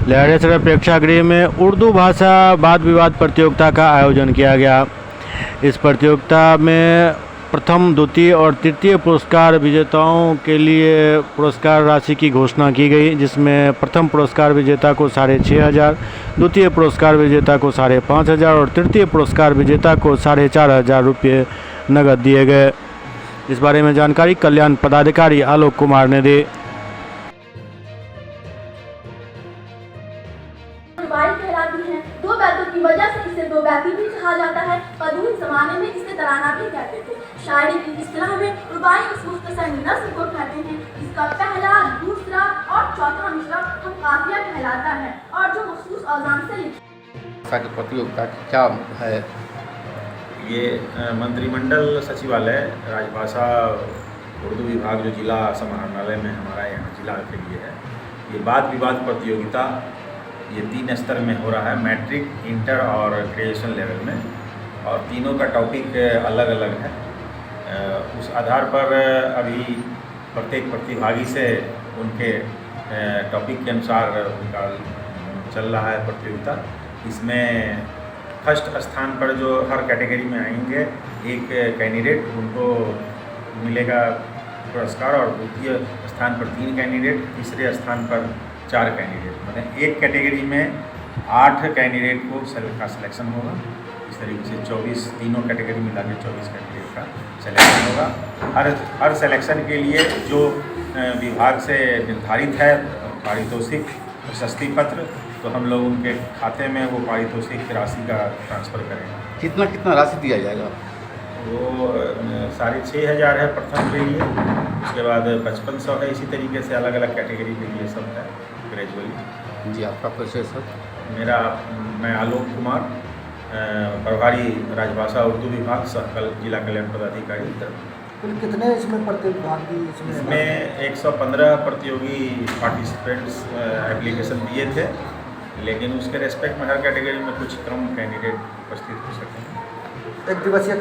लहरियासराय प्रेक्षागृह में उर्दू भाषा वाद विवाद प्रतियोगिता का आयोजन किया गया। इस प्रतियोगिता में प्रथम, द्वितीय और तृतीय पुरस्कार विजेताओं के लिए पुरस्कार राशि की घोषणा की गई, जिसमें प्रथम पुरस्कार विजेता को 6,500, द्वितीय पुरस्कार विजेता को 5,500 और तृतीय पुरस्कार विजेता को 4,500 रुपये नगद दिए गए। इस बारे में जानकारी कल्याण पदाधिकारी आलोक कुमार ने दी। कहलाती है, दो बैतों की वजह से इसे दो बैती भी कहा जाता है। कदीम जमाने में इसे तराना भी कहते थे। शायरी की इस्तिलाह में रुबाई इस मुख्तसर नज़्म को कहते हैं। इसका पहला, दूसरा और चौथा मिसरा हम काफिया कहलाता है और जो मखसूस औज़ान से लिखा। प्रतियोगिता क्या है? ये मंत्रिमंडल सचिवालय राजभाषा उर्दू विभाग जो जिला समाहरणालय में हमारा यहाँ जिला के लिए है, ये वाद विवाद प्रतियोगिता ये 3 स्तर में हो रहा है, मैट्रिक, इंटर और ग्रेजुएशन लेवल में, और तीनों का टॉपिक अलग अलग है। उस आधार पर अभी प्रत्येक प्रतिभागी से उनके टॉपिक के अनुसार उनका चल रहा है प्रतियोगिता। इसमें फर्स्ट स्थान पर जो हर कैटेगरी में आएंगे एक कैंडिडेट, उनको मिलेगा पुरस्कार, और द्वितीय स्थान पर 3 कैंडिडेट, तीसरे स्थान पर 4 कैंडिडेट। मतलब एक कैटेगरी में 8 कैंडिडेट को का सिलेक्शन होगा। इस तरीके से 24, तीनों कैटेगरी मिला के 24 कैंडिडेट का सिलेक्शन होगा। हर सिलेक्शन के लिए जो विभाग से निर्धारित है पारितोषिक, प्रशस्ति पत्र, तो हम लोग उनके खाते में वो पारितोषिक राशि का ट्रांसफ़र करेंगे। कितना राशि दिया जाएगा? वो 6,500 है प्रथम के लिए, उसके बाद 5500 है। इसी तरीके से अलग अलग कैटेगरी के लिए सब है ग्रेजुअली। जी, आपका परिचय सर? मैं आलोक कुमार, प्रभारी राजभाषा उर्दू विभाग, जिला कल्याण पदाधिकारी। कितने इसमें प्रतिभागी? इसमें 115 प्रतियोगी पार्टिसिपेंट्स एप्लीकेशन दिए थे, लेकिन उसके रेस्पेक्ट में हर कैटेगरी में कुछ कम कैंडिडेट उपस्थित हो सकते हैं। एक दिवसीय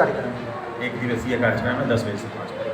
कार्यक्रम है 10 बजे से 5 बजे।